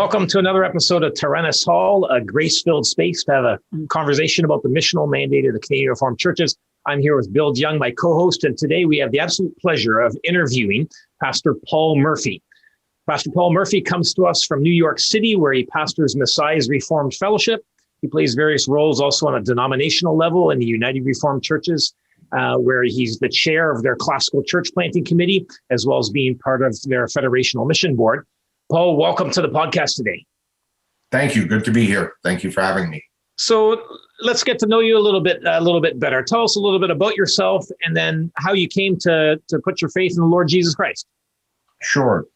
Welcome to another episode of Tyrannus Hall, a grace-filled space to have a conversation about the missional mandate of the Canadian Reformed Churches. I'm here with Bill Young, my co-host, and today we have the absolute pleasure of interviewing Pastor Paul Murphy. Pastor Paul Murphy comes to us from New York City, where he pastors Messiah's Reformed Fellowship. He plays various roles also on a denominational level in the United Reformed Churches, where he's the chair of their classical church planting committee, as well as being part of their federational mission board. Paul, welcome to the podcast today. Thank you. Good to be here. Thank you for having me. So let's get to know you a little bit better. Tell us a little bit about yourself and then how you came to put your faith in the Lord Jesus Christ. Sure.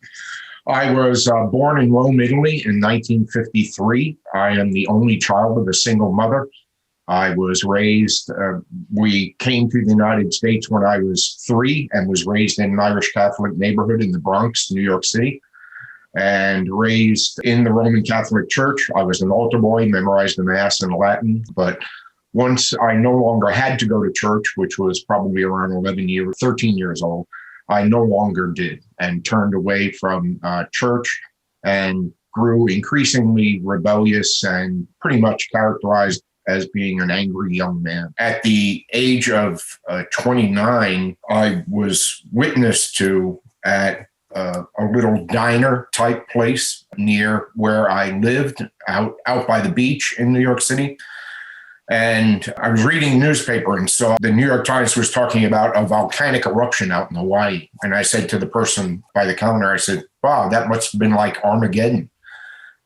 I was born in Rome, Italy in 1953. I am the only child of a single mother. I was raised, we came to the United States when I was 3 and was raised in an Irish Catholic neighborhood in the Bronx, New York City, and raised in the Roman Catholic Church. I was an altar boy, memorized the Mass in Latin, but once I no longer had to go to church, which was probably around 13 years old, I no longer did and turned away from church and grew increasingly rebellious and pretty much characterized as being an angry young man. At the age of 29, I was witness to at a little diner type place near where I lived out by the beach in New York City. And I was reading the newspaper and saw the New York Times was talking about a volcanic eruption out in Hawaii. And I said to the person by the counter, I said, wow, that must have been like Armageddon.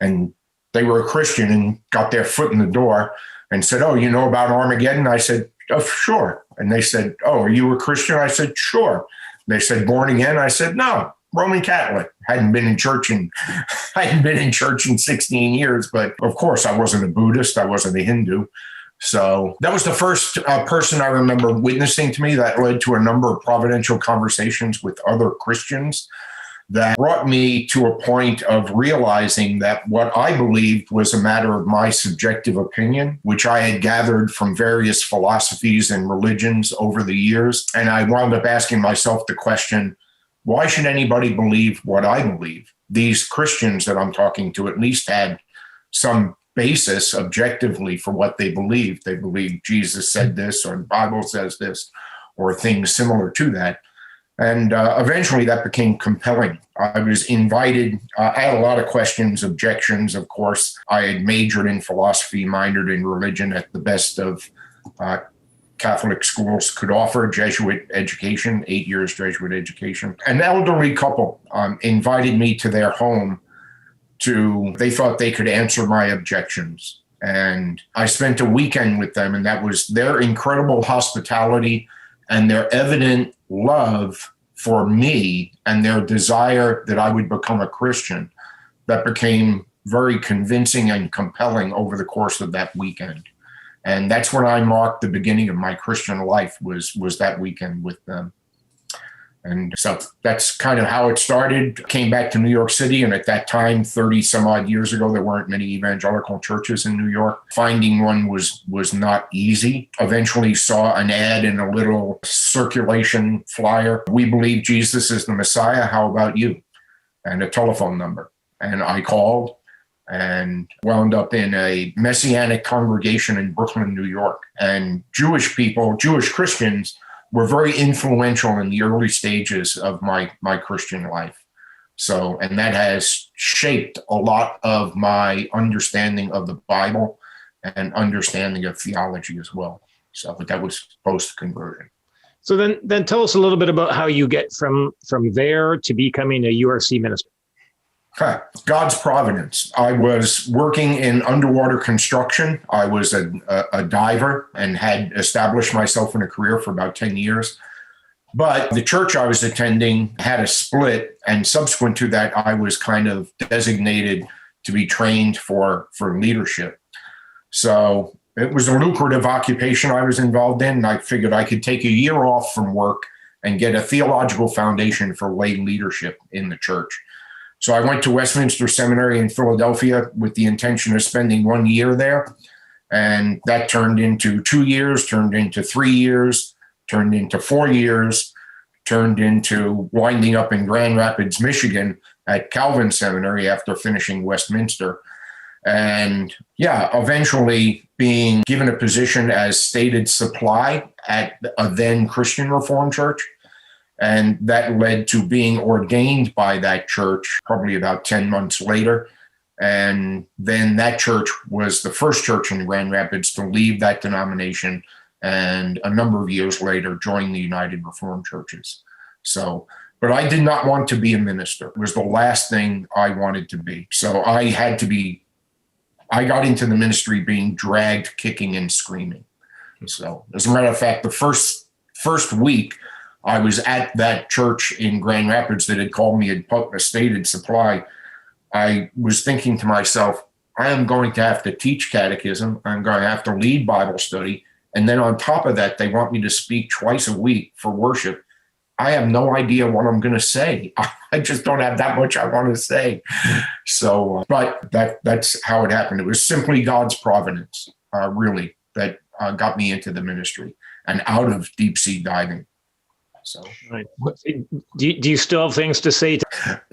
And they were a Christian and got their foot in the door and said, oh, you know about Armageddon? I said, oh, sure. And they said, oh, are you a Christian? I said, sure. They said, born again? I said, no. Roman Catholic. Hadn't been in church in 16 years, but of course I wasn't a Buddhist. I wasn't a Hindu. So that was the first person I remember witnessing to me. That led to a number of providential conversations with other Christians that brought me to a point of realizing that what I believed was a matter of my subjective opinion, which I had gathered from various philosophies and religions over the years. And I wound up asking myself the question, why should anybody believe what I believe? These Christians that I'm talking to at least had some basis objectively for what they believed. They believed Jesus said this, or the Bible says this, or things similar to that. And eventually that became compelling. I was invited. I had a lot of questions, objections. Of course, I had majored in philosophy, minored in religion at the best of Catholic schools could offer, Jesuit education, 8 years Jesuit education. An elderly couple invited me to their home they thought they could answer my objections. And I spent a weekend with them, and that was their incredible hospitality and their evident love for me and their desire that I would become a Christian that became very convincing and compelling over the course of that weekend. And that's when I marked the beginning of my Christian life was that weekend with them. And so that's kind of how it started. Came back to New York City. And at that time, 30 some odd years ago, there weren't many evangelical churches in New York. Finding one was not easy. Eventually saw an ad in a little circulation flyer. We believe Jesus is the Messiah. How about you? And a telephone number. And I called and wound up in a Messianic congregation in Brooklyn, New York. And Jewish people, Jewish Christians, were very influential in the early stages of my Christian life. So, and that has shaped a lot of my understanding of the Bible and understanding of theology as well. So, but that was post-conversion. So then tell us a little bit about how you get from there to becoming a URC minister. God's providence. I was working in underwater construction. I was a diver and had established myself in a career for about 10 years. But the church I was attending had a split. And subsequent to that, I was kind of designated to be trained for leadership. So it was a lucrative occupation I was involved in. And I figured I could take a year off from work and get a theological foundation for lay leadership in the church. So I went to Westminster Seminary in Philadelphia with the intention of spending 1 year there. And that turned into 2 years, turned into 3 years, turned into 4 years, turned into winding up in Grand Rapids, Michigan, at Calvin Seminary after finishing Westminster. And eventually being given a position as stated supply at a then Christian Reformed church. And that led to being ordained by that church probably about 10 months later. And then that church was the first church in Grand Rapids to leave that denomination, and a number of years later joined the United Reformed Churches. So, but I did not want to be a minister. It was the last thing I wanted to be. So I got into the ministry being dragged, kicking and screaming. So as a matter of fact, the first week I was at that church in Grand Rapids that had called me a stated supply, I was thinking to myself, I am going to have to teach catechism. I'm going to have to lead Bible study. And then on top of that, they want me to speak twice a week for worship. I have no idea what I'm going to say. I just don't have that much I want to say. So, but that's how it happened. It was simply God's providence, really, that got me into the ministry and out of deep sea diving. So, right. Do you still have things to say?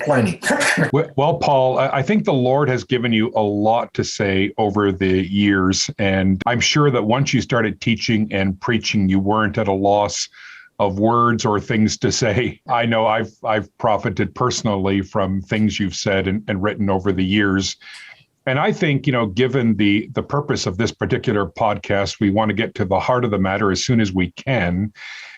Plenty. Well, Paul, I think the Lord has given you a lot to say over the years. And I'm sure that once you started teaching and preaching, you weren't at a loss of words or things to say. I know I've profited personally from things you've said and written over the years. And I think, given the purpose of this particular podcast, we want to get to the heart of the matter as soon as we can.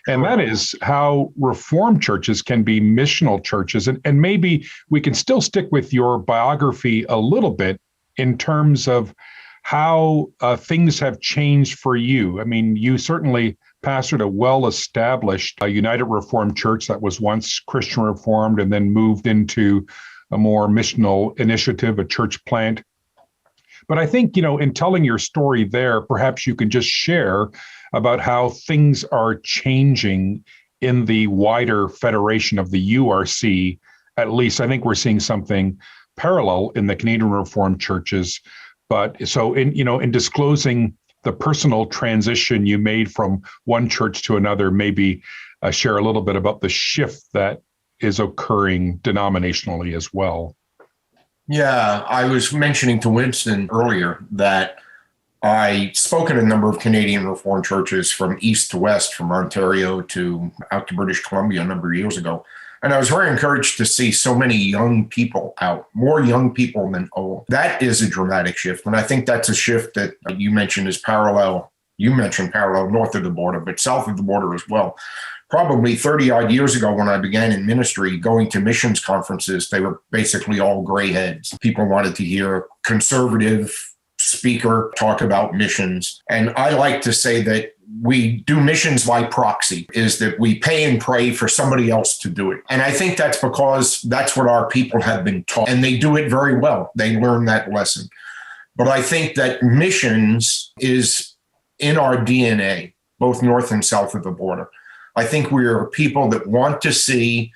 And that is how Reformed churches can be missional churches. And maybe we can still stick with your biography a little bit in terms of how things have changed for you. I mean, you certainly pastored a well-established United Reformed church that was once Christian Reformed and then moved into a more missional initiative, a church plant. But I think, in telling your story there, perhaps you can just share about how things are changing in the wider federation of the URC. At least I think we're seeing something parallel in the Canadian Reformed churches. But so in disclosing the personal transition you made from one church to another, maybe share a little bit about the shift that is occurring denominationally as well. Yeah, I was mentioning to Winston earlier that I spoke at a number of Canadian Reformed churches from east to west, from Ontario to out to British Columbia a number of years ago. And I was very encouraged to see so many young people out, more young people than old. That is a dramatic shift. And I think that's a shift that you mentioned is parallel. You mentioned parallel north of the border, but south of the border as well. Probably 30 odd years ago when I began in ministry, going to missions conferences, they were basically all gray heads. People wanted to hear a conservative speaker talk about missions. And I like to say that we do missions by proxy, is that we pay and pray for somebody else to do it. And I think that's because that's what our people have been taught, and they do it very well. They learn that lesson. But I think that missions is in our DNA, both north and south of the border. I think we are people that want to see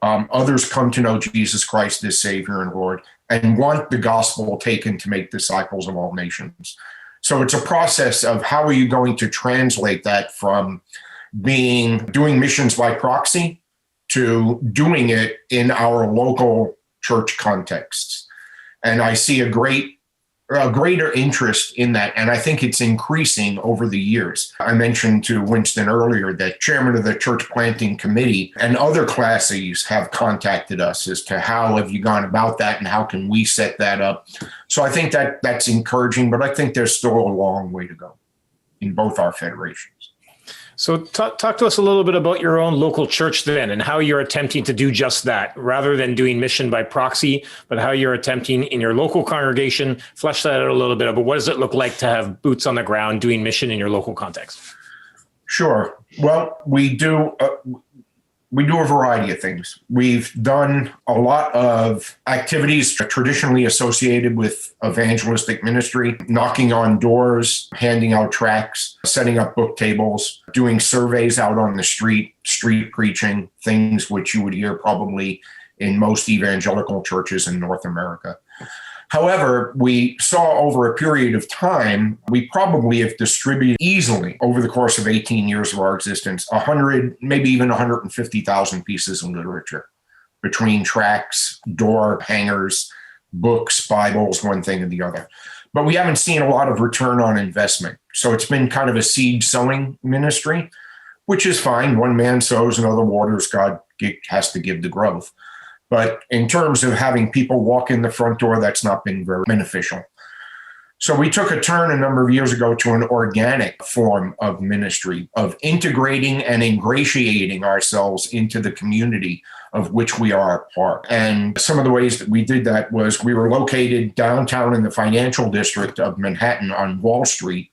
others come to know Jesus Christ as Savior and Lord, and want the gospel taken to make disciples of all nations. So it's a process of how are you going to translate that from doing missions by proxy to doing it in our local church contexts. And I see a greater interest in that. And I think it's increasing over the years. I mentioned to Winston earlier that chairman of the church planting committee and other classis have contacted us as to how have you gone about that and how can we set that up. So I think that's encouraging, but I think there's still a long way to go in both our federations. So talk to us a little bit about your own local church then, and how you're attempting to do just that, rather than doing mission by proxy, but how you're attempting in your local congregation. Flesh that out a little bit. But what does it look like to have boots on the ground doing mission in your local context? Sure. Well, we do a variety of things. We've done a lot of activities traditionally associated with evangelistic ministry, knocking on doors, handing out tracts, setting up book tables, doing surveys out on the street preaching, things which you would hear probably in most evangelical churches in North America. However, we saw over a period of time, we probably have distributed easily over the course of 18 years of our existence, 100, maybe even 150,000 pieces of literature between tracts, door hangers, books, Bibles, one thing and the other. But we haven't seen a lot of return on investment. So it's been kind of a seed sowing ministry, which is fine. One man sows, another waters. God has to give the growth. But in terms of having people walk in the front door, that's not been very beneficial. So we took a turn a number of years ago to an organic form of ministry, of integrating and ingratiating ourselves into the community of which we are a part. And some of the ways that we did that was we were located downtown in the financial district of Manhattan on Wall Street.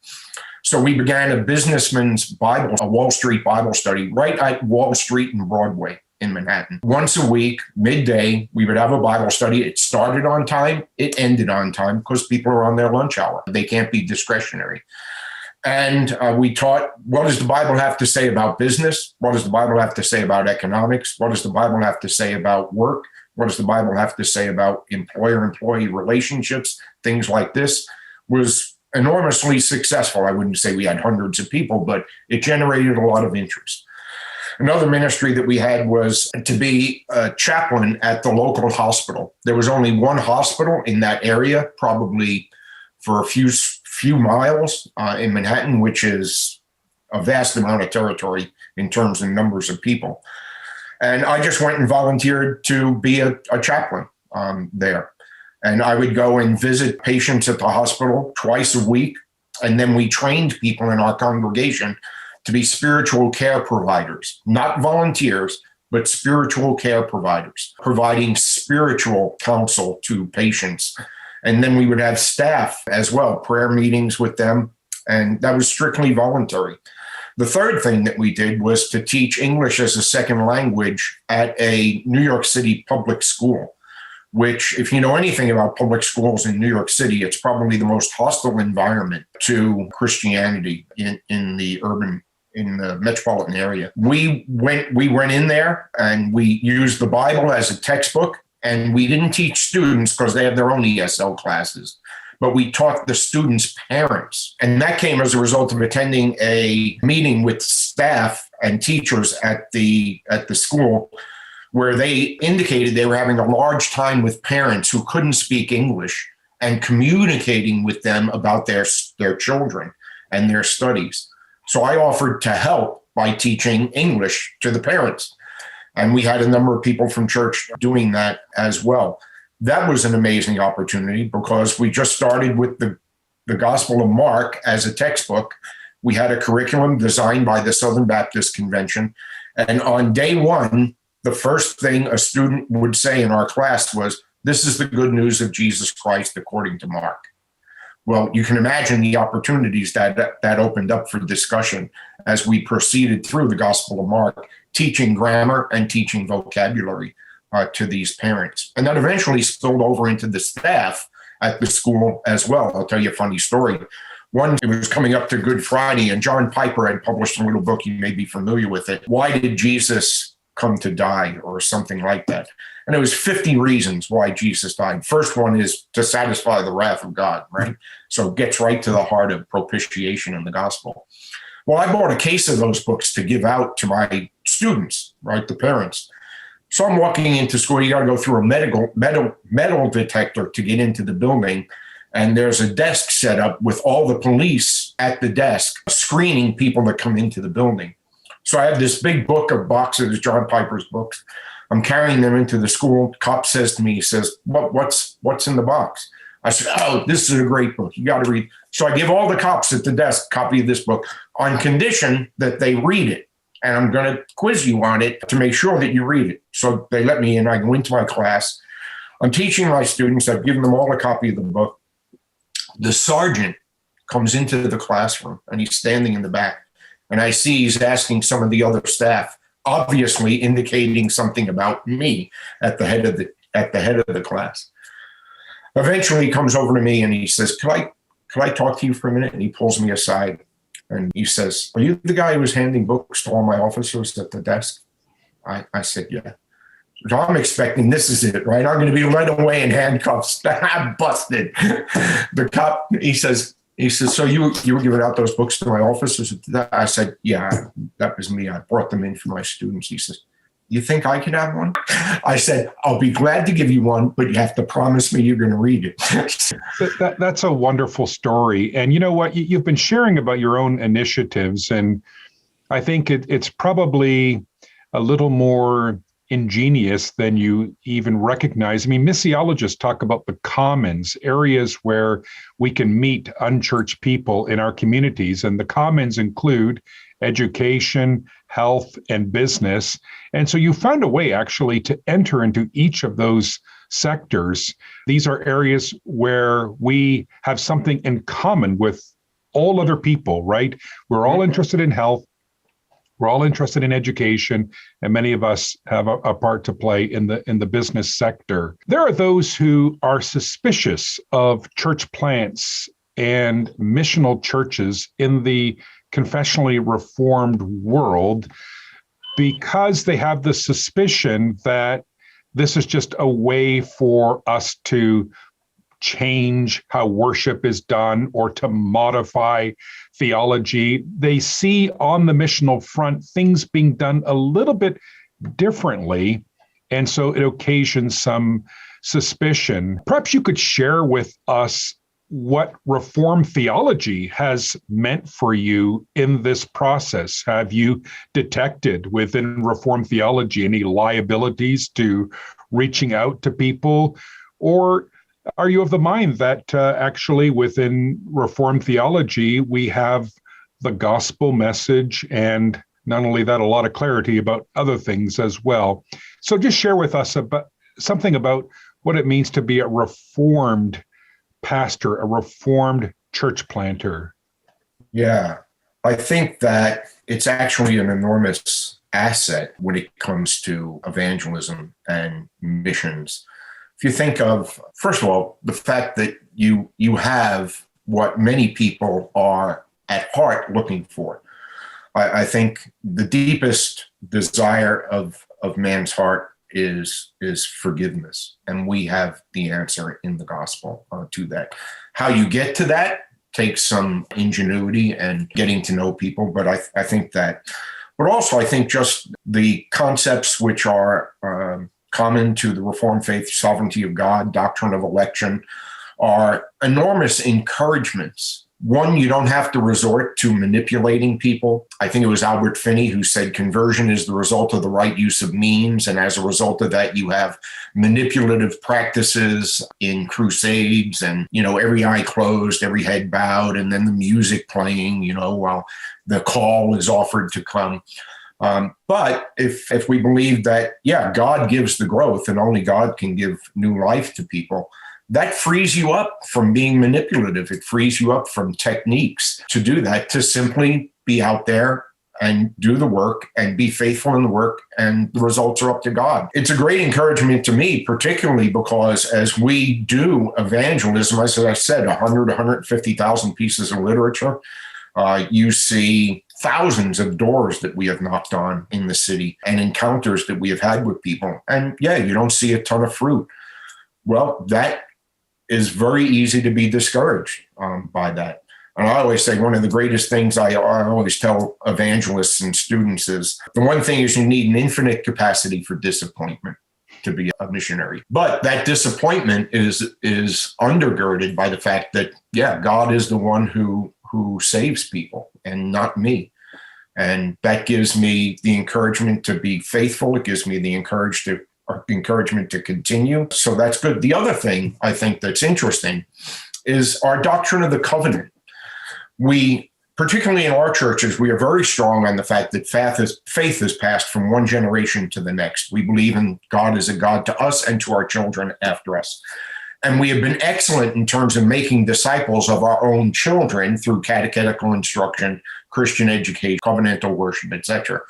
So we began a businessman's Bible, a Wall Street Bible study right at Wall Street and Broadway in Manhattan. Once a week, midday, we would have a Bible study. It started on time. It ended on time because people are on their lunch hour. They can't be discretionary. And we taught, what does the Bible have to say about business? What does the Bible have to say about economics? What does the Bible have to say about work? What does the Bible have to say about employer-employee relationships? Things like this was enormously successful. I wouldn't say we had hundreds of people, but it generated a lot of interest. Another ministry that we had was to be a chaplain at the local hospital. There was only one hospital in that area, probably for a few miles in Manhattan, which is a vast amount of territory in terms of numbers of people. And I just went and volunteered to be a chaplain there. And I would go and visit patients at the hospital twice a week. And then we trained people in our congregation to be spiritual care providers, not volunteers, but spiritual care providers, providing spiritual counsel to patients. And then we would have staff as well, prayer meetings with them, and that was strictly voluntary. The third thing that we did was to teach English as a second language at a New York City public school, which, if you know anything about public schools in New York City, it's probably the most hostile environment to Christianity in the metropolitan area. We went in there and we used the Bible as a textbook, and we didn't teach students because they have their own ESL classes, but we taught the students' parents. And that came as a result of attending a meeting with staff and teachers at the school, where they indicated they were having a large time with parents who couldn't speak English and communicating with them about their children and their studies. So I offered to help by teaching English to the parents. And we had a number of people from church doing that as well. That was an amazing opportunity because we just started with the Gospel of Mark as a textbook. We had a curriculum designed by the Southern Baptist Convention. And on day one, the first thing a student would say in our class was, "This is the good news of Jesus Christ according to Mark." Well, you can imagine the opportunities that opened up for discussion as we proceeded through the Gospel of Mark, teaching grammar and teaching vocabulary to these parents. And that eventually spilled over into the staff at the school as well. I'll tell you a funny story. It was coming up to Good Friday, and John Piper had published a little book. You may be familiar with it. Why did Jesus come to die, or something like that? And it was 50 reasons why Jesus died. First one is to satisfy the wrath of God, right? So it gets right to the heart of propitiation in the gospel. Well, I bought a case of those books to give out to my students, right, the parents. So I'm walking into school. You got to go through a metal detector to get into the building. And there's a desk set up with all the police at the desk screening people that come into the building. So I have this big book of boxes, John Piper's books. I'm carrying them into the school. Cop says to me, he says, what's in the box? I said, "Oh, this is a great book. You got to read." So I give all the cops at the desk a copy of this book on condition that they read it. And I'm going to quiz you on it to make sure that you read it. So they let me in. I go into my class. I'm teaching my students. I've given them all a copy of the book. The sergeant comes into the classroom and he's standing in the back. And I see he's asking some of the other staff, obviously indicating something about me at the head of the class. Eventually he comes over to me and he says, Could I talk to you for a minute? And he pulls me aside and he says, "Are you the guy who was handing books to all my officers at the desk?" I said, "Yeah." So I'm expecting this is it, right? I'm going to be led away in handcuffs. I'm busted. The cop, he says, "So you were giving out those books to my officers?" I said, "Yeah, that was me. I brought them in for my students." He says, You think I could have one? I said, I'll be glad to give you one, but you have to promise me you're going to read it. That's a wonderful story. And you know what? You've been sharing about your own initiatives, and I think it's probably a little more ingenious than you even recognize. I mean, missiologists talk about the commons, areas where we can meet unchurched people in our communities. And the commons include education, health, and business. And so you found a way actually to enter into each of those sectors. These are areas where we have something in common with all other people, right? We're all interested in health. We're all interested in education, and many of us have a part to play in the business sector. There are those who are suspicious of church plants and missional churches in the confessionally reformed world because they have the suspicion that this is just a way for us to change how worship is done or to modify theology. They see on the missional front things being done a little bit differently, and so it occasions some suspicion. Perhaps you could share with us what Reformed theology has meant for you in this process. Have you detected within Reformed theology any liabilities to reaching out to people? Or are you of the mind that actually within Reformed theology, we have the gospel message, and not only that, a lot of clarity about other things as well? So just share with us about something about what it means to be a Reformed pastor, a Reformed church planter. Yeah, I think that it's actually an enormous asset when it comes to evangelism and missions. If you think of, first of all, the fact that you have what many people are at heart looking for. I think the deepest desire of man's heart is forgiveness. And we have the answer in the gospel to that. How you get to that takes some ingenuity and getting to know people. But I think that, but also I think just the concepts which are common to the Reformed faith, sovereignty of God, doctrine of election, are enormous encouragements. One, you don't have to resort to manipulating people. I think it was Albert Finney who said conversion is the result of the right use of means. And as a result of that, you have manipulative practices in crusades and, every eye closed, every head bowed, and then the music playing, while the call is offered to come. But if we believe that, God gives the growth and only God can give new life to people, that frees you up from being manipulative. It frees you up from techniques to do that, to simply be out there and do the work and be faithful in the work, and the results are up to God. It's a great encouragement to me, particularly because as we do evangelism, as I said, 150,000 pieces of literature, you see thousands of doors that we have knocked on in the city and encounters that we have had with people. And you don't see a ton of fruit. Well, that is very easy to be discouraged by that. And I always say one of the greatest things I always tell evangelists and students is the one thing is you need an infinite capacity for disappointment to be a missionary. But that disappointment is undergirded by the fact that, God is the one who saves people and not me. And that gives me the encouragement to be faithful. It gives me the encouragement to continue. So that's good. The other thing I think that's interesting is our doctrine of the covenant. We, particularly in our churches, we are very strong on the fact that faith is passed from one generation to the next. We believe in God as a God to us and to our children after us. And we have been excellent in terms of making disciples of our own children through catechetical instruction, Christian education, covenantal worship, etc.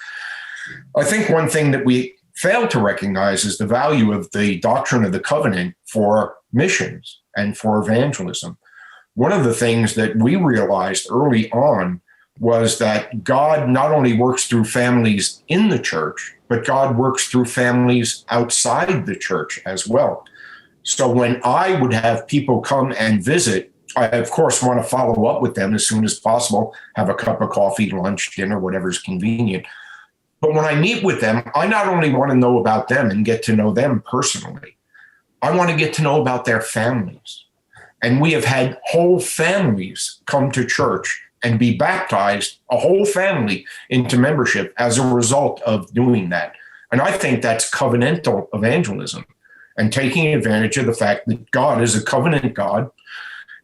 I think one thing that we fail to recognize is the value of the doctrine of the covenant for missions and for evangelism. One of the things that we realized early on was that God not only works through families in the church, but God works through families outside the church as well. So when I would have people come and visit, I, of course, want to follow up with them as soon as possible, have a cup of coffee, lunch, dinner, whatever's convenient. But when I meet with them, I not only want to know about them and get to know them personally, I want to get to know about their families. And we have had whole families come to church and be baptized, a whole family into membership as a result of doing that. And I think that's covenantal evangelism and taking advantage of the fact that God is a covenant God.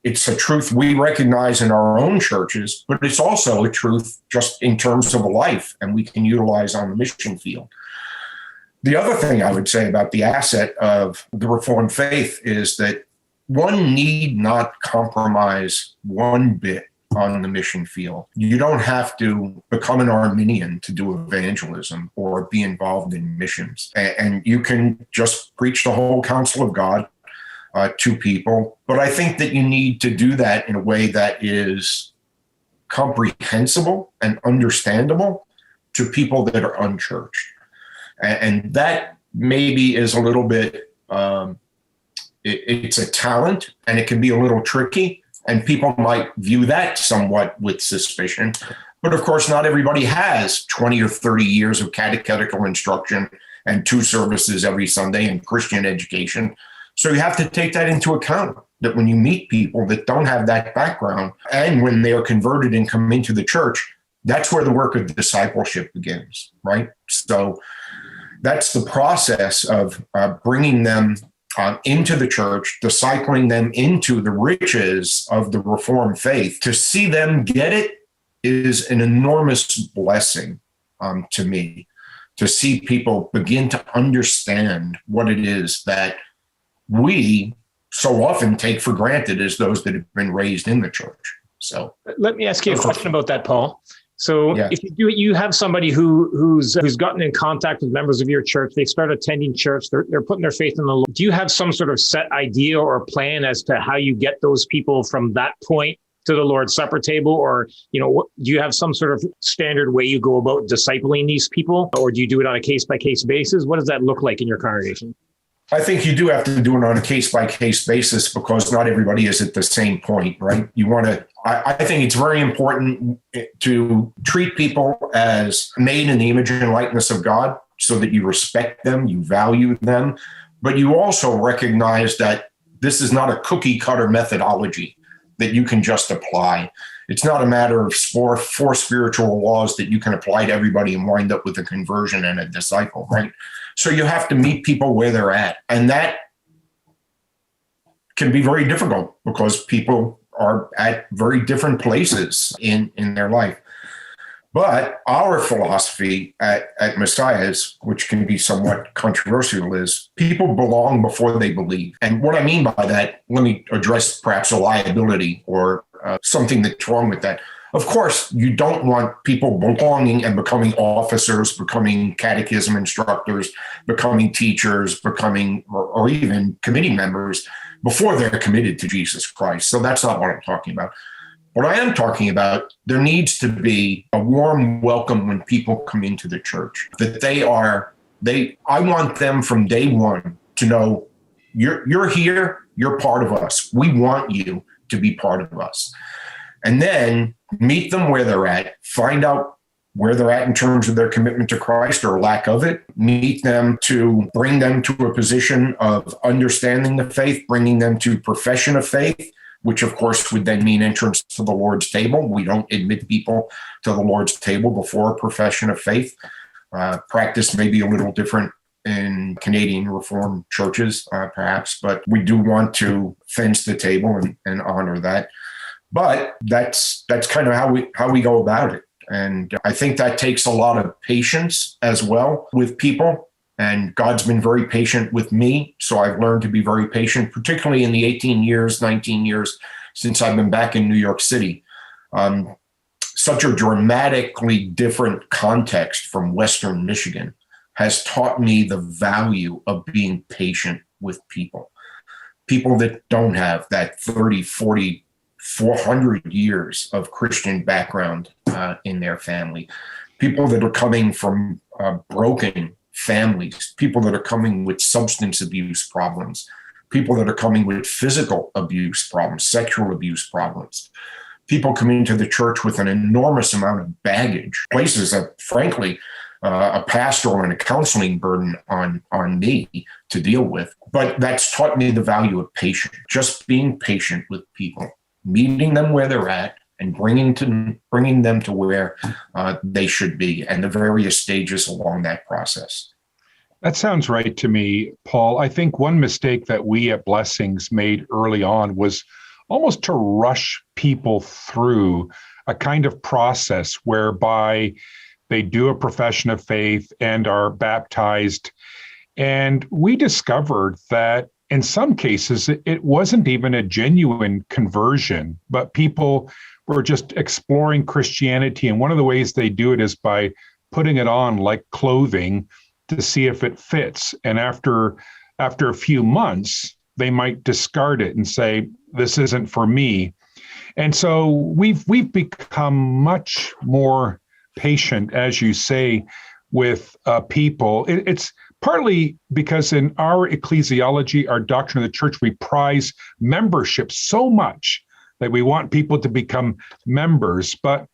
It's a truth we recognize in our own churches, but it's also a truth just in terms of life, and we can utilize on the mission field. The other thing I would say about the asset of the Reformed faith is that one need not compromise one bit on the mission field. You don't have to become an Arminian to do evangelism or be involved in missions. And you can just preach the whole counsel of God to people. But I think that you need to do that in a way that is comprehensible and understandable to people that are unchurched. And that maybe is a little bit, it's a talent, and it can be a little tricky. And people might view that somewhat with suspicion. But of course, not everybody has 20 or 30 years of catechetical instruction and 2 services every Sunday and Christian education. So you have to take that into account, that when you meet people that don't have that background, and when they are converted and come into the church, that's where the work of discipleship begins, right? So that's the process of bringing them into the church, discipling them into the riches of the Reformed faith. To see them get it is an enormous blessing to me, to see people begin to understand what it is that we so often take for granted as those that have been raised in the church. So let me ask you a question about that, Paul. So if you have somebody who's gotten in contact with members of your church, they start attending church, they're putting their faith in the Lord. Do you have some sort of set idea or plan as to how you get those people from that point to the Lord's Supper table? Or, do you have some sort of standard way you go about discipling these people? Or do you do it on a case-by-case basis? What does that look like in your congregation? I think you do have to do it on a case-by-case basis because not everybody is at the same point, right? I think it's very important to treat people as made in the image and likeness of God so that you respect them, you value them, but you also recognize that this is not a cookie-cutter methodology that you can just apply. It's not a matter of four spiritual laws that you can apply to everybody and wind up with a conversion and a disciple, right? So you have to meet people where they're at. And that can be very difficult because people are at very different places in their life. But our philosophy at Messiah's, which can be somewhat controversial, is people belong before they believe. And what I mean by that, let me address perhaps a liability or something that's wrong with that. Of course, you don't want people belonging and becoming officers, becoming catechism instructors, becoming teachers, or even committee members before they're committed to Jesus Christ. So that's not what I'm talking about. What I am talking about, there needs to be a warm welcome when people come into the church, that I want them from day one to know you're here, you're part of us. We want you to be part of us. And then meet them where they're at, find out where they're at in terms of their commitment to Christ or lack of it, meet them to bring them to a position of understanding the faith, bringing them to profession of faith, which of course would then mean entrance to the Lord's table. We don't admit people to the Lord's table before a profession of faith. Practice may be a little different in Canadian Reformed churches, perhaps, but we do want to fence the table and honor that. But that's kind of how we go about it. And I think that takes a lot of patience as well with people. And God's been very patient with me. So I've learned to be very patient, particularly in the 19 years since I've been back in New York City. Such a dramatically different context from Western Michigan has taught me the value of being patient with people that don't have that 30, 40, 400 years of Christian background in their family, people that are coming from broken families, people that are coming with substance abuse problems, people that are coming with physical abuse problems, sexual abuse problems, people coming into the church with an enormous amount of baggage, places that, frankly, a pastoral and a counseling burden on me to deal with. But that's taught me the value of patience, just being patient with people, meeting them where they're at, and bringing them to where they should be, and the various stages along that process. That sounds right to me, Paul. I think one mistake that we at Blessings made early on was almost to rush people through a kind of process whereby they do a profession of faith and are baptized. And we discovered that in some cases, it wasn't even a genuine conversion, but people were just exploring Christianity. And one of the ways they do it is by putting it on like clothing to see if it fits. And after a few months, they might discard it and say, this isn't for me. And so we've become much more patient, as you say, with people. It's partly because in our ecclesiology, our doctrine of the church, we prize membership so much that we want people to become members. But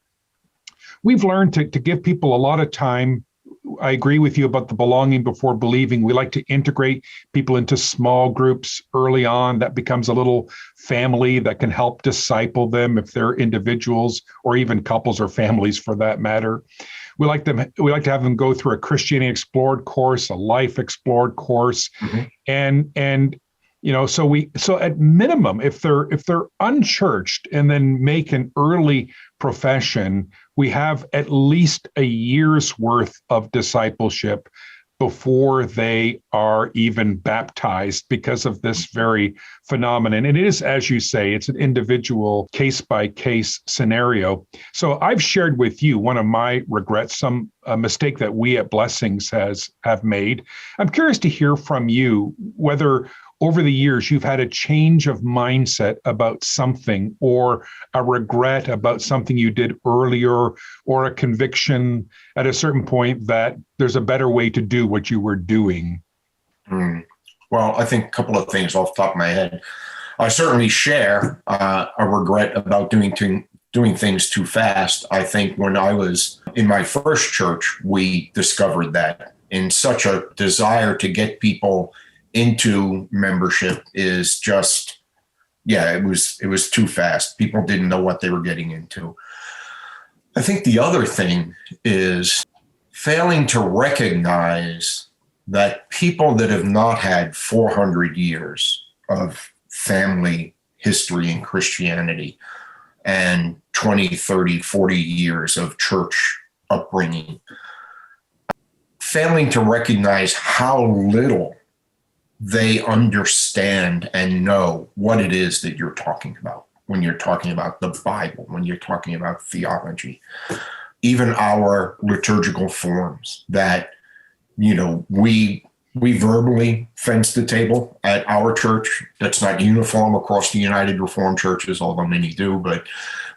we've learned to give people a lot of time. I agree with you about the belonging before believing. We like to integrate people into small groups early on. That becomes a little family that can help disciple them if they're individuals or even couples or families for that matter. We like to have them go through a Christianity Explored course, a Life Explored course, and so at minimum, if they're unchurched and then make an early profession, we have at least a year's worth of discipleship before they are even baptized because of this very phenomenon. And it is, as you say, it's an individual case-by-case scenario. So I've shared with you one of my regrets, a mistake that we at Blessings have made. I'm curious to hear from you whether over the years you've had a change of mindset about something, or a regret about something you did earlier, or a conviction at a certain point that there's a better way to do what you were doing. Well, I think a couple of things off the top of my head. I certainly share a regret about doing things too fast. I think when I was in my first church, we discovered that in such a desire to get people into membership is just, it was too fast. People didn't know what they were getting into. I think the other thing is failing to recognize that people that have not had 400 years of family history in Christianity and 20, 30, 40 years of church upbringing, failing to recognize how little they understand and know what it is that you're talking about when you're talking about the Bible, when you're talking about theology, even our liturgical forms that, we verbally fence the table at our church. That's not uniform across the United Reformed churches, although many do, but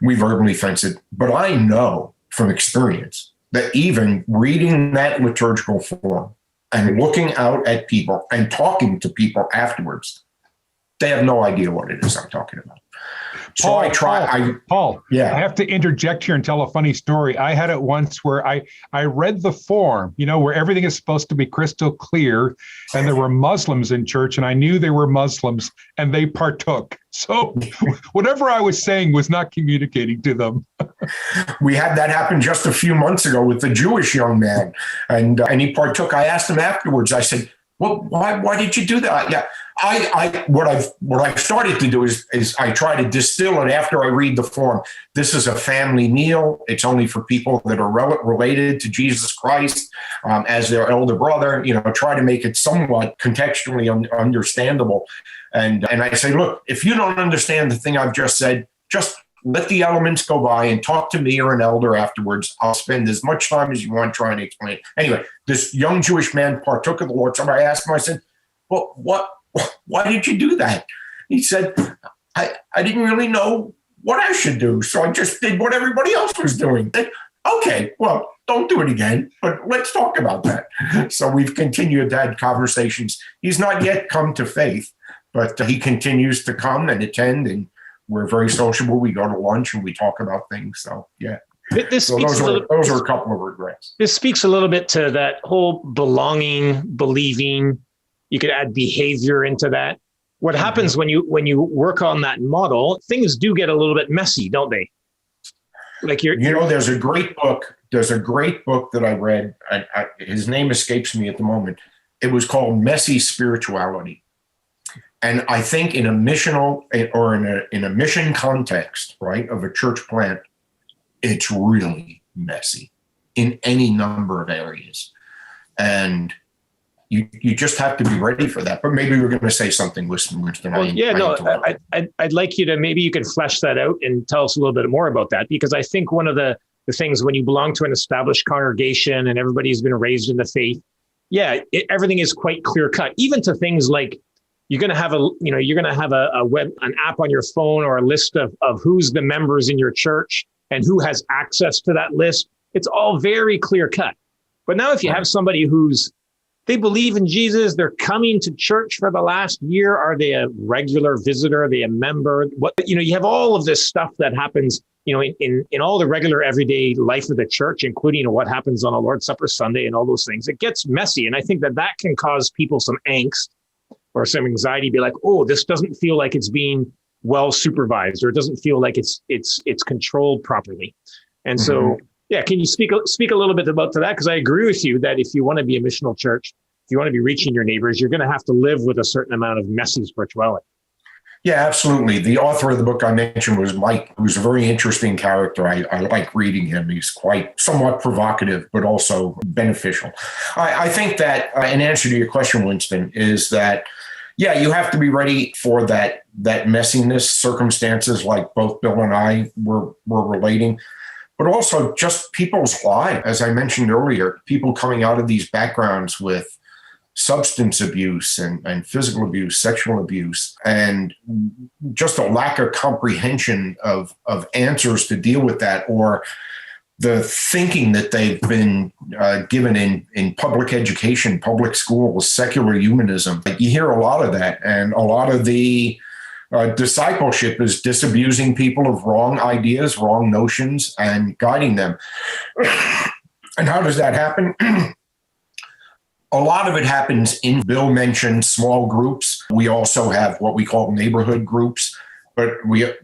we verbally fence it. But I know from experience that even reading that liturgical form and looking out at people and talking to people afterwards, they have no idea what it is I'm talking about. Paul, I have to interject here and tell a funny story. I had it once where I read the form, where everything is supposed to be crystal clear, and there were Muslims in church, and I knew they were Muslims, and they partook. So whatever I was saying was not communicating to them. We had that happen just a few months ago with the Jewish young man, and he partook. I asked him afterwards, I said, well, why did you do that? Yeah. What I've started to do is I try to distill it after I read the form. This is a family meal. It's only for people that are related to Jesus Christ as their elder brother. Try to make it somewhat contextually understandable. And I say, look, if you don't understand the thing I've just said, just let the elements go by and talk to me or an elder afterwards. I'll spend as much time as you want trying to explain it. Anyway, this young Jewish man partook of the Lord. Somebody asked him, I said, well, why did you do that? He said, I didn't really know what I should do, so I just did what everybody else was doing. Okay, well, don't do it again, but let's talk about that. So we've continued to have conversations. He's not yet come to faith, but he continues to come and attend, and we're very sociable. We go to lunch and we talk about things. So, yeah. This So speaks those are a couple of regrets. This speaks a little bit to that whole belonging, believing. You could add behavior into that. What happens when you work on that model, things do get a little bit messy, don't they? Like there's a great book. There's a great book that I read. His name escapes me at the moment. It was called Messy Spirituality. And I think in a missional or in a mission context, right, of a church plant, it's really messy in any number of areas. And you just have to be ready for that. But maybe we're going to say something, Winston. I'd like you to, maybe you can flesh that out and tell us a little bit more about that, because I think one of the things when you belong to an established congregation and everybody's been raised in the faith, everything is quite clear cut, even to things like you're going to have an app on your phone or a list of who's the members in your church and who has access to that list. It's all very clear cut. But now if you have somebody they believe in Jesus, they're coming to church for the last year, are they a regular visitor? Are they a member? You have all of this stuff that happens, in all the regular everyday life of the church, including what happens on a Lord's Supper Sunday and all those things. It gets messy. And I think that can cause people some angst or some anxiety, be like, oh, this doesn't feel like it's being well supervised, or it doesn't feel like it's controlled properly. And so, can you speak a little bit about that? Because I agree with you that if you want to be a missional church, if you want to be reaching your neighbors, you're going to have to live with a certain amount of messy spirituality. Yeah, absolutely. The author of the book I mentioned was Mike, who's a very interesting character. I like reading him. He's quite somewhat provocative, but also beneficial. I think that in answer to your question, Winston, is that, you have to be ready for that messiness, circumstances like both Bill and I were relating, but also just people's lives. As I mentioned earlier, people coming out of these backgrounds with substance abuse and physical abuse, sexual abuse, and just a lack of comprehension of answers to deal with that, or the thinking that they've been given in public education, public schools, secular humanism. You hear a lot of that, and a lot of the discipleship is disabusing people of wrong ideas, wrong notions, and guiding them. And how does that happen? A lot of it happens Bill mentioned small groups. We also have what we call neighborhood groups, but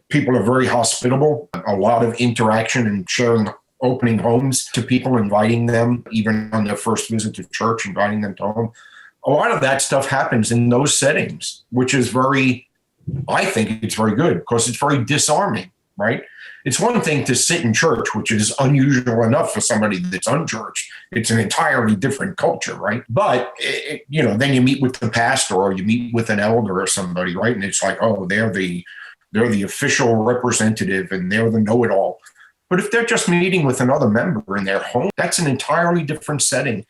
people are very hospitable, a lot of interaction and sharing, opening homes to people, inviting them, even on their first visit to church, inviting them to home. A lot of that stuff happens in those settings, which is I think it's very good because it's very disarming, right? It's one thing to sit in church, which is unusual enough for somebody that's unchurched. It's an entirely different culture, right? But, then you meet with the pastor or you meet with an elder or somebody, right? And it's like, oh, they're the official representative and they're the know-it-all. But if they're just meeting with another member in their home, that's an entirely different setting.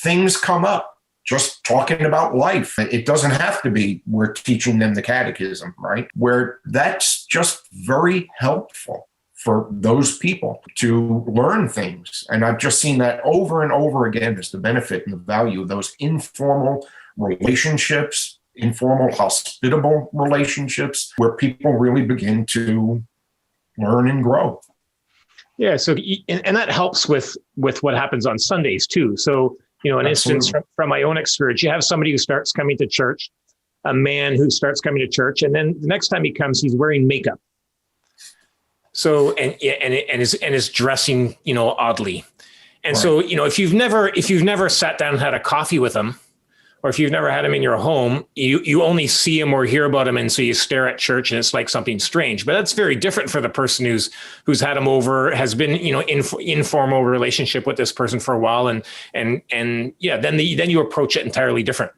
Things come up, just talking about life. It doesn't have to be we're teaching them the catechism, right? Where that's just very helpful for those people to learn things. And I've just seen that over and over again as the benefit and the value of those informal relationships, informal, hospitable relationships where people really begin to learn and grow. Yeah. So, and that helps with what happens on Sundays too. So, an instance from my own experience, you have somebody who starts coming to church, a man who starts coming to church, and then the next time he comes, he's wearing makeup. So, and is dressing, oddly. And right. So, if you've never sat down and had a coffee with him, or if you've never had him in your home, you only see him or hear about him. And so you stare at church and it's like something strange, but that's very different for the person who's had him over, has been, informal relationship with this person for a while. And then you approach it entirely different.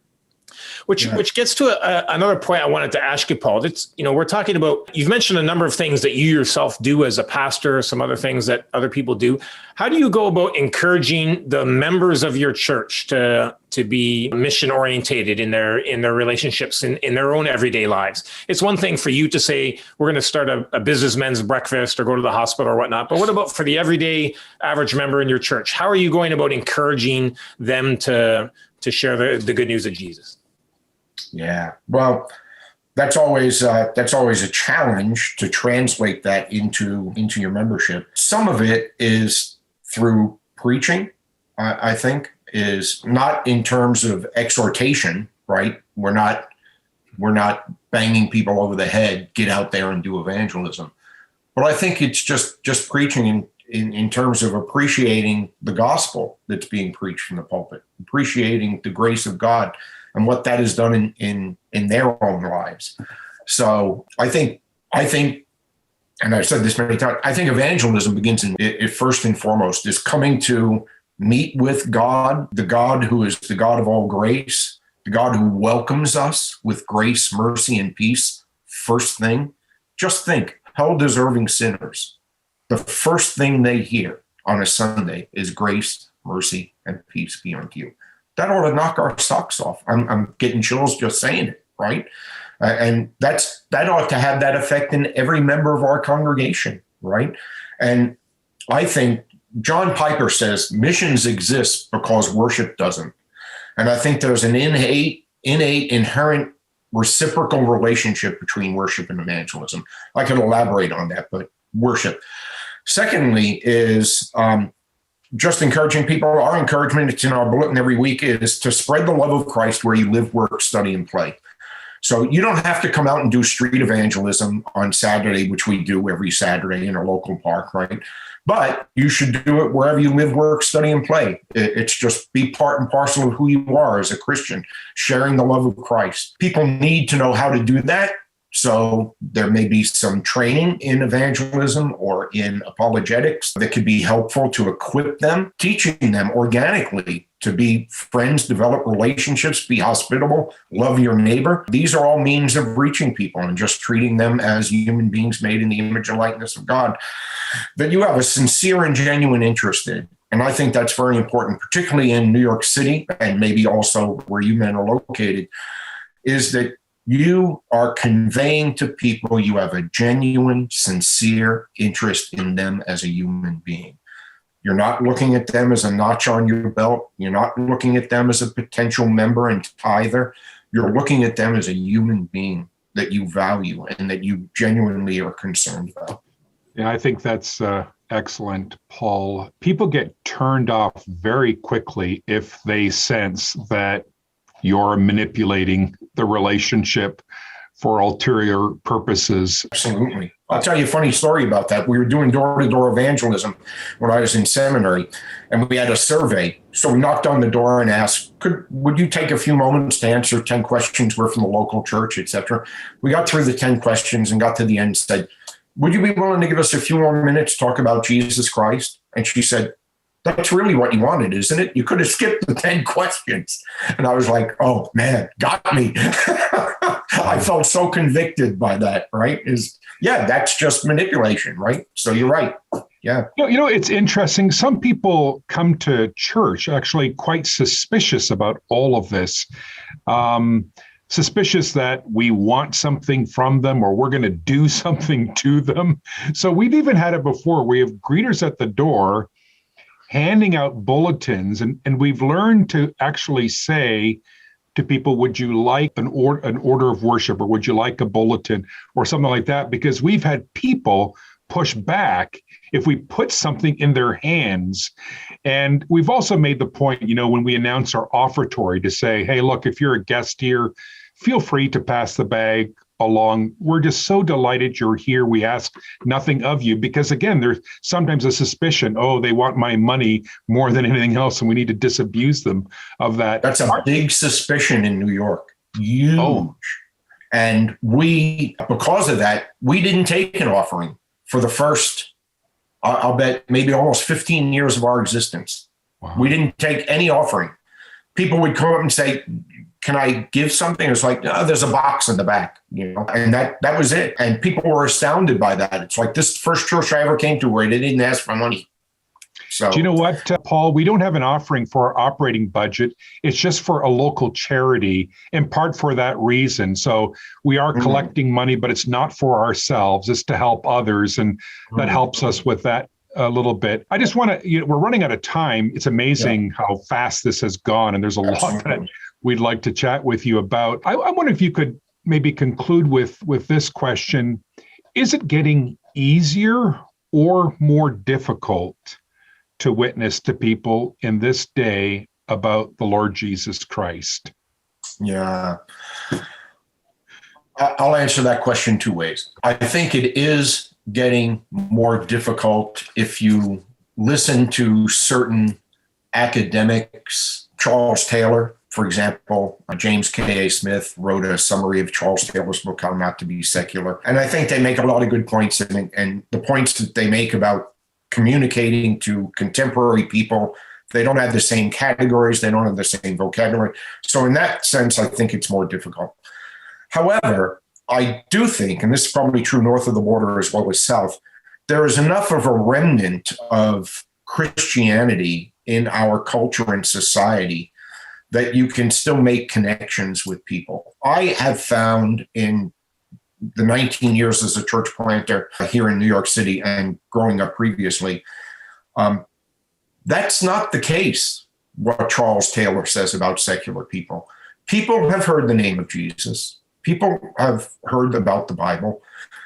Which gets to another point I wanted to ask you, Paul. It's, we're talking about, you've mentioned a number of things that you yourself do as a pastor, some other things that other people do. How do you go about encouraging the members of your church to be mission orientated in their relationships in their own everyday lives? It's one thing for you to say, we're going to start a businessmen's breakfast or go to the hospital or whatnot. But what about for the everyday average member in your church? How are you going about encouraging them to share the good news of Jesus? Yeah. Well, that's always a challenge to translate that into your membership. Some of it is through preaching, I think, is not in terms of exhortation, right? We're not banging people over the head, get out there and do evangelism. But I think it's just preaching in terms of appreciating the gospel that's being preached from the pulpit, appreciating the grace of God and what that has done in their own lives. So I think, and I've said this many times, I think evangelism begins it first and foremost is coming to meet with God, the God who is the God of all grace, the God who welcomes us with grace, mercy, and peace. First thing, just think, hell-deserving sinners, the first thing they hear on a Sunday is grace, mercy, and peace be unto you. That ought to knock our socks off. I'm getting chills just saying it, right? And that ought to have that effect in every member of our congregation, right? And I think John Piper says missions exist because worship doesn't. And I think there's an innate, inherent reciprocal relationship between worship and evangelism. I could elaborate on that, but worship. Secondly is just encouraging people. Our encouragement, it's in our bulletin every week, is to spread the love of Christ where you live, work, study, and play. So you don't have to come out and do street evangelism on Saturday, which we do every Saturday in a local park, right? But you should do it wherever you live, work, study, and play. It's just be part and parcel of who you are as a Christian, sharing the love of Christ. People need to know how to do that. So there may be some training in evangelism or in apologetics that could be helpful to equip them, teaching them organically to be friends, develop relationships, be hospitable, love your neighbor. These are all means of reaching people and just treating them as human beings made in the image and likeness of God that you have a sincere and genuine interest in. And I think that's very important, particularly in New York City and maybe also where you men are located, is that you are conveying to people you have a genuine, sincere interest in them as a human being. You're not looking at them as a notch on your belt. You're not looking at them as a potential member and tither. You're looking at them as a human being that you value and that you genuinely are concerned about. Yeah, I think that's excellent, Paul. People get turned off very quickly if they sense that you're manipulating the relationship for ulterior purposes. Absolutely. I'll tell you a funny story about that. We were doing door-to-door evangelism when I was in seminary, and we had a survey. So we knocked on the door and asked, would you take a few moments to answer 10 questions? We're from the local church, etc. We got through the 10 questions and got to the end and said, would you be willing to give us a few more minutes to talk about Jesus Christ? And she said, that's really what you wanted, isn't it? You could have skipped the 10 questions. And I was like, oh, man, got me. I felt so convicted by that, right? That's just manipulation, right? So you're right. Yeah. It's interesting. Some people come to church actually quite suspicious about all of this. Suspicious that we want something from them or we're going to do something to them. So we've even had it before. We have greeters at the door handing out bulletins, and we've learned to actually say to people, would you like an order of worship, or would you like a bulletin or something like that? Because we've had people push back if we put something in their hands. And we've also made the point, when we announce our offertory, to say, hey, look, if you're a guest here, feel free to pass the bag along. We're just so delighted you're here. We ask nothing of you because, again, there's sometimes a suspicion, they want my money more than anything else, and we need to disabuse them of that. That's a big suspicion in New York. Huge. Oh. And because of that, we didn't take an offering for the first, I'll bet, maybe almost 15 years of our existence. Wow. We didn't take any offering. People would come up and say, can I give something? It's like, no, there's a box in the back, and that was it. And people were astounded by that. It's like this first church I ever came to where they didn't ask for money. So, do you know what, Paul? We don't have an offering for our operating budget. It's just for a local charity, in part for that reason. So we are collecting money, but it's not for ourselves. It's to help others, and that helps us with that a little bit. I just want to, we're running out of time. It's amazing how fast this has gone, and there's a lot that we'd like to chat with you about. I wonder if you could maybe conclude with this question. Is it getting easier or more difficult to witness to people in this day about the Lord Jesus Christ? Yeah. I'll answer that question two ways. I think it is getting more difficult if you listen to certain academics. Charles Taylor, for example, James K.A. Smith wrote a summary of Charles Taylor's book, How Not to Be Secular. And I think they make a lot of good points. And the points that they make about communicating to contemporary people, they don't have the same categories, they don't have the same vocabulary. So in that sense, I think it's more difficult. However, I do think, and this is probably true north of the border as well as south, there is enough of a remnant of Christianity in our culture and society that you can still make connections with people. I have found in the 19 years as a church planter here in New York City and growing up previously, that's not the case, what Charles Taylor says about secular people. People have heard the name of Jesus. People have heard about the Bible.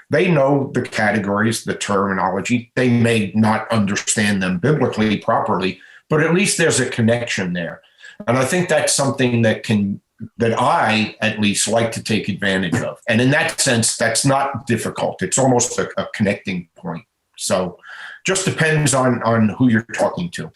They know the categories, the terminology. They may not understand them biblically properly, but at least there's a connection there. And I think that's something that I at least like to take advantage of. And in that sense, that's not difficult. It's almost a connecting point. So just depends on who you're talking to.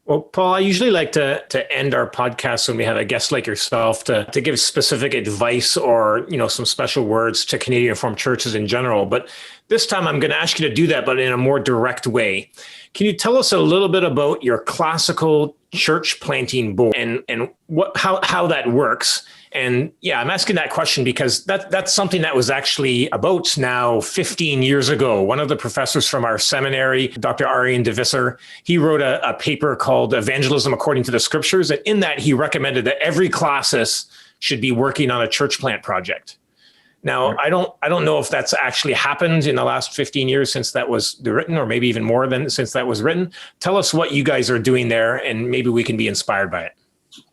Well, Paul, I usually like to end our podcast when we have a guest like yourself to give specific advice or, some special words to Canadian Reformed churches in general. But this time I'm going to ask you to do that, but in a more direct way. Can you tell us a little bit about your classical church planting board and how that works? And yeah, I'm asking that question because that's something that was actually about now 15 years ago. One of the professors from our seminary, Dr. Arian de Visser, he wrote a paper called Evangelism According to the Scriptures. And in that, he recommended that every classis should be working on a church plant project. Now, I don't know if that's actually happened in the last 15 years since that was written, or maybe even more than since that was written. Tell us what you guys are doing there, and maybe we can be inspired by it.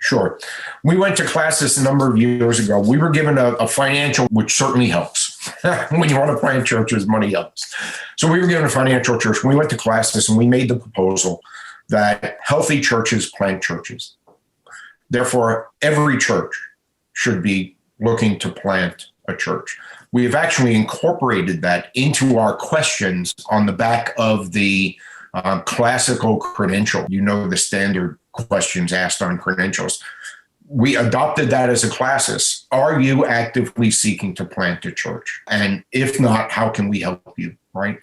Sure. We went to classis a number of years ago. We were given a financial, which certainly helps. When you want to plant churches, money helps. So we were given a financial church. We went to classis and we made the proposal that healthy churches plant churches. Therefore, every church should be looking to plant a church. We have actually incorporated that into our questions on the back of the classical credential. The standard questions asked on credentials. We adopted that as a classis. Are you actively seeking to plant a church? And if not, how can we help you, right?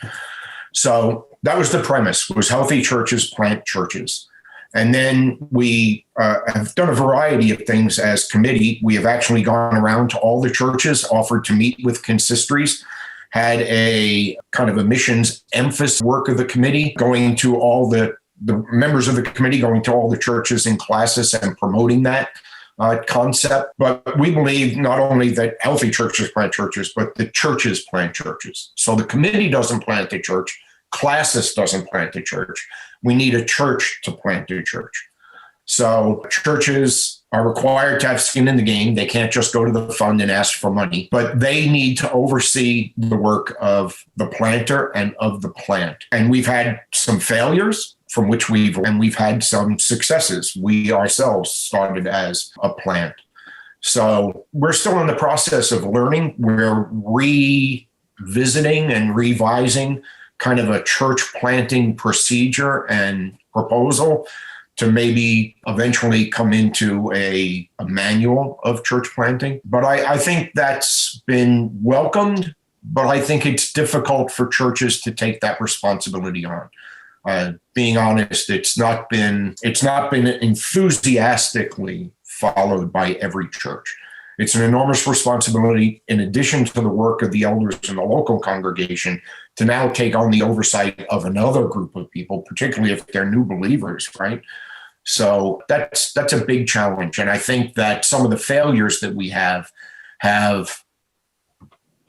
So that was the premise, was healthy churches plant churches. And then we have done a variety of things as committee. We have actually gone around to all the churches, offered to meet with consistories, had a kind of a missions emphasis work of the committee, going to all the members of the committee, going to all the churches in classis and promoting that concept. But we believe not only that healthy churches plant churches, but the churches plant churches. So the committee doesn't plant the church. Classis doesn't plant the church. We need a church to plant a church. So churches are required to have skin in the game. They can't just go to the fund and ask for money, but they need to oversee the work of the planter and of the plant. And we've had some failures from which we've had some successes. We ourselves started as a plant. So we're still in the process of learning. We're revisiting and revising kind of a church planting procedure and proposal to maybe eventually come into a manual of church planting. But I think that's been welcomed, but I think it's difficult for churches to take that responsibility on. Being honest, it's not been enthusiastically followed by every church. It's an enormous responsibility, in addition to the work of the elders in the local congregation, to now take on the oversight of another group of people, particularly if they're new believers, right? So that's a big challenge. And I think that some of the failures that we have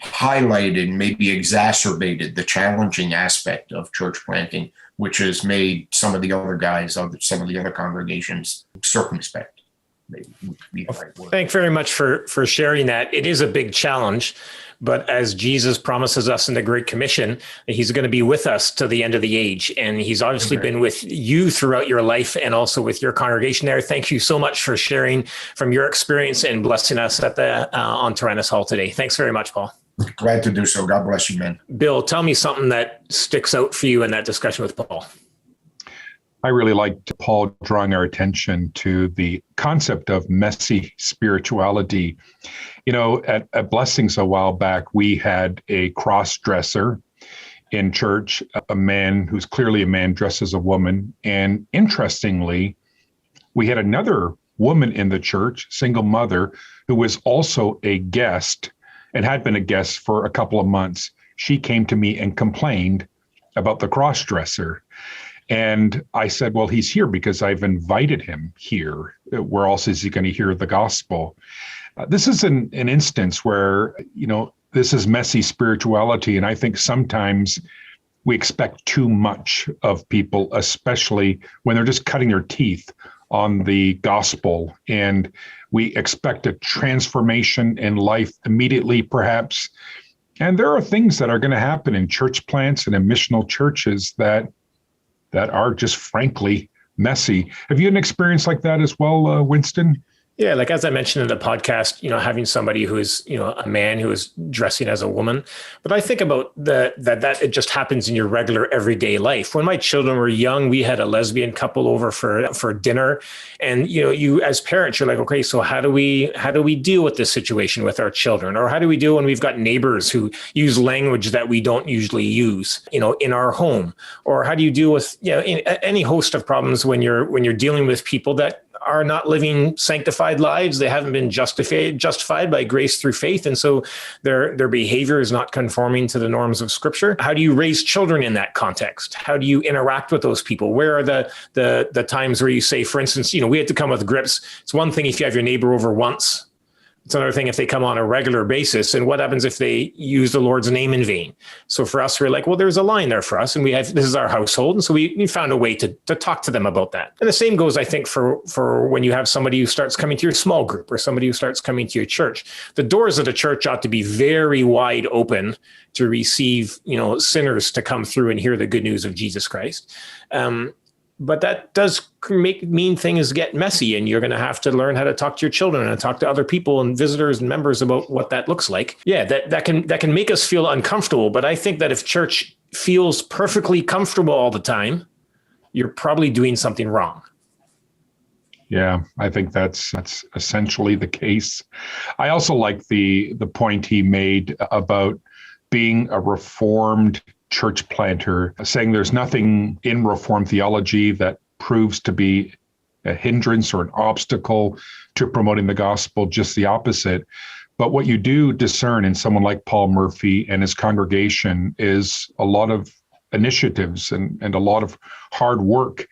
highlighted, maybe exacerbated the challenging aspect of church planting, which has made some of the other guys of some of the other congregations circumspect. maybe would be the right word. Thank very much for sharing that. It is a big challenge, but as Jesus promises us in the Great Commission, he's going to be with us to the end of the age. And he's obviously been with you throughout your life and also with your congregation there. Thank you so much for sharing from your experience and blessing us at the on Tyrannus Hall today. Thanks very much, Paul. Glad to do so. God bless you, man. Bill, tell me something that sticks out for you in that discussion with Paul. I really liked Paul drawing our attention to the concept of messy spirituality. You know, at Blessings a while back, we had a cross-dresser in church, a man who's clearly a man dressed as a woman. And interestingly, we had another woman in the church, single mother, who was also a guest and had been a guest for a couple of months. She came to me and complained about the cross-dresser. And I said, well, he's here because I've invited him here. Where else is he going to hear the gospel? This is an instance where, you know, this is messy spirituality. And I think sometimes we expect too much of people, especially when they're just cutting their teeth on the gospel. And we expect a transformation in life immediately, perhaps. And there are things that are going to happen in church plants and in missional churches that are just frankly messy. Have you had an experience like that as well, Winston? Yeah, like as I mentioned in the podcast, you know, having somebody who is, you know, a man who is dressing as a woman. But I think about that it just happens in your regular everyday life. When my children were young, we had a lesbian couple over for dinner. And, you know, you as parents, you're like, okay, so how do we deal with this situation with our children? Or how do we deal when we've got neighbors who use language that we don't usually use, you know, in our home? Or how do you deal with, you know, any host of problems when you're dealing with people that are not living sanctified lives? They haven't been justified by grace through faith. And so their behavior is not conforming to the norms of Scripture. How do you raise children in that context? How do you interact with those people? Where are the times where you say, for instance, you know, we had to come with grips. It's one thing if you have your neighbor over once. It's another thing if they come on a regular basis. And what happens if they use the Lord's name in vain? So for us, we're like, well, there's a line there for us. And this is our household. And so we found a way to talk to them about that. And the same goes, I think, for when you have somebody who starts coming to your small group or somebody who starts coming to your church. The doors of the church ought to be very wide open to receive, you know, sinners to come through and hear the good news of Jesus Christ. But that does mean things get messy, and you're going to have to learn how to talk to your children and talk to other people and visitors and members about what that looks like. Yeah, that can make us feel uncomfortable. But I think that if church feels perfectly comfortable all the time, you're probably doing something wrong. Yeah, I think that's essentially the case. I also like the point he made about being a Reformed church planter, saying there's nothing in Reformed theology that proves to be a hindrance or an obstacle to promoting the gospel, just the opposite. But what you do discern in someone like Paul Murphy and his congregation is a lot of initiatives and a lot of hard work,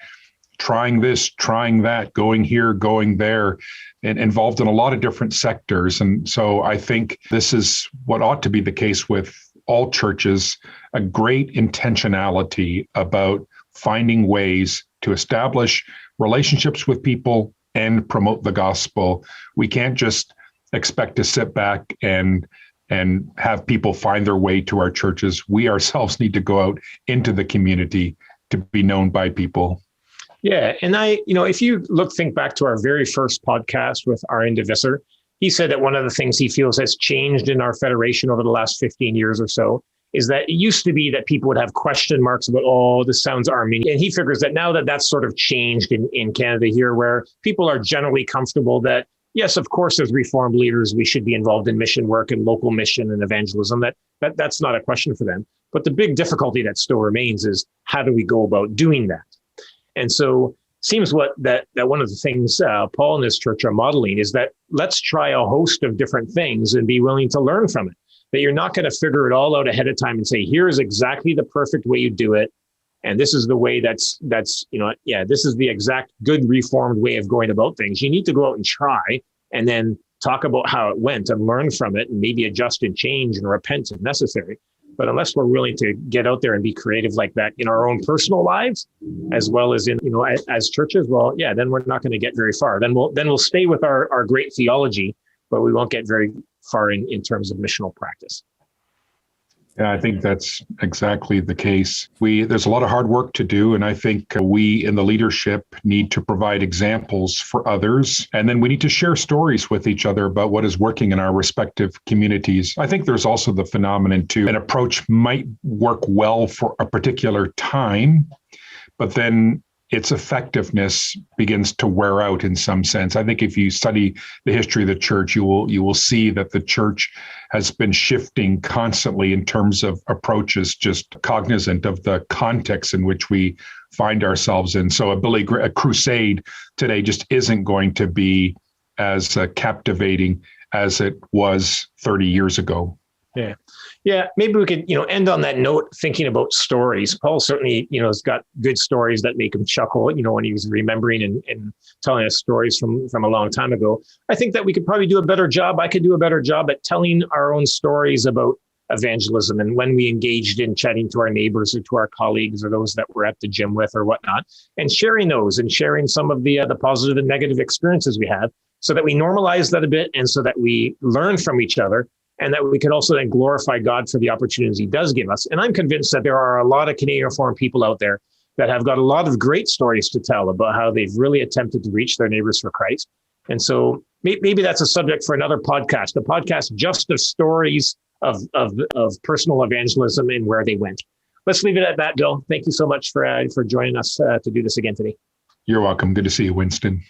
trying this, trying that, going here, going there, and involved in a lot of different sectors. And so I think this is what ought to be the case with all churches, a great intentionality about finding ways to establish relationships with people and promote the gospel. We can't just expect to sit back and have people find their way to our churches. We ourselves need to go out into the community to be known by people. Yeah. And if you think back to our very first podcast with R.N. DeVisser, he said that one of the things he feels has changed in our federation over the last 15 years or so is that it used to be that people would have question marks about, oh, this sounds Arminian. And he figures that now that that's sort of changed in Canada here, where people are generally comfortable that, yes, of course, as Reformed leaders, we should be involved in mission work and local mission and evangelism. That's not a question for them. But the big difficulty that still remains is how do we go about doing that? And so seems that one of the things Paul and his church are modeling is that let's try a host of different things and be willing to learn from it. That you're not going to figure it all out ahead of time and say, here's exactly the perfect way you do it. And this is the way this is the exact good Reformed way of going about things. You need to go out and try and then talk about how it went and learn from it and maybe adjust and change and repent if necessary. But unless we're willing to get out there and be creative like that in our own personal lives, as well as in, as churches, well, yeah, then we're not going to get very far. Then we'll stay with our great theology, but we won't get very far in terms of missional practice. Yeah, I think that's exactly the case. There's a lot of hard work to do, and I think we in the leadership need to provide examples for others, and then we need to share stories with each other about what is working in our respective communities. I think there's also the phenomenon too, an approach might work well for a particular time, but then its effectiveness begins to wear out in some sense. I think if you study the history of the church, you will see that the church has been shifting constantly in terms of approaches, just cognizant of the context in which we find ourselves in. So a crusade today just isn't going to be as captivating as it was 30 years ago. Yeah. Maybe we could, end on that note, thinking about stories. Paul certainly, has got good stories that make him chuckle, when he was remembering and telling us stories from a long time ago. I think that we could probably do a better job. I could do a better job at telling our own stories about evangelism and when we engaged in chatting to our neighbors or to our colleagues or those that we're at the gym with or whatnot, and sharing those and sharing some of the positive and negative experiences we have, so that we normalize that a bit and so that we learn from each other. And that we can also then glorify God for the opportunities he does give us. And I'm convinced that there are a lot of Canadian Reformed people out there that have got a lot of great stories to tell about how they've really attempted to reach their neighbors for Christ. And so maybe that's a subject for another podcast, a podcast just of stories of personal evangelism and where they went. Let's leave it at that, Bill. Thank you so much for joining us to do this again today. You're welcome. Good to see you, Winston.